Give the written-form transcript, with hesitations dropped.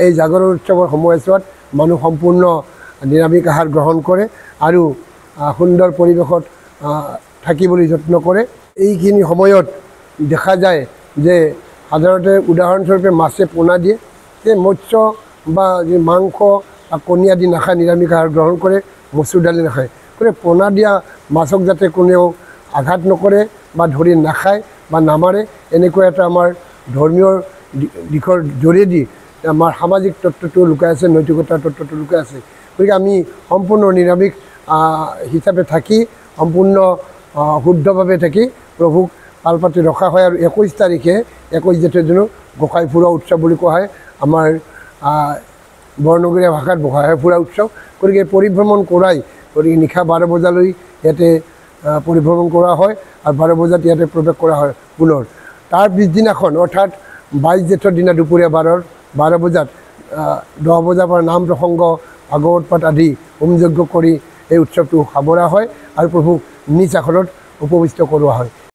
এই জাগৰণ উৎসৱৰ সময়ছোৱাত মানুহ সম্পূৰ্ণ নিৰামিষ আহাৰ গ্ৰহণ কৰে আৰু সুন্দৰ পৰিৱেশত থাকিবলৈ যত্ন কৰে। এইখিনি সময়ত দেখা যায় যে সাধাৰণতে উদাহৰণস্বৰূপে মাছে পোনা দিয়ে, সেই মৎস্য বা মাংস কণী আদি নাখায়, নিৰামিষ আহাৰ গ্ৰহণ কৰে, মচুৰ দালি নাখায়। গতিকে পোনা দিয়া মাছক যাতে কোনেও আঘাত নকৰে বা ধৰি নাখায় বা নামাৰে, এনেকুৱা এটা আমাৰ ধৰ্মীয় দিশৰ জৰিয়তে আমাৰ সামাজিক তত্ত্বটো লুকাই আছে, নৈতিকতাৰ তত্ত্বটো লুকাই আছে। গতিকে আমি সম্পূৰ্ণ নিৰামিষ হিচাপে থাকি সম্পূৰ্ণ শুদ্ধভাৱে থাকি প্ৰভুক পালপাতি ৰখা হয়। আৰু 21 তাৰিখে 21 জেঠৰ দিনক গোসাঁই ফুৰা উৎসৱ বুলি কোৱা হয়, আমাৰ বৰনগৰীয়া ভাষাত গোসাঁই ফুৰা উৎসৱ। গতিকে পৰিভ্ৰমণ কৰাই, গতিকে নিশা 12 বজালৈ ইয়াতে পৰিভ্ৰমণ কৰা হয় আৰু 12 বজাত ইয়াতে প্ৰৱেশ কৰা হয় পুনৰ। তাৰ পিছদিনাখন অৰ্থাৎ 22 জেঠৰ দিনা দুপৰীয়া 12 বজাত 10 বজাৰ পৰা নাম প্ৰসংগ ভাগৱত পাঠ আদি হোমযজ্ঞ কৰি এই উৎসৱটো সামৰা হয় আৰু প্ৰভুক নিজ আখৰত উপবিষ্ট কৰোৱা হয়।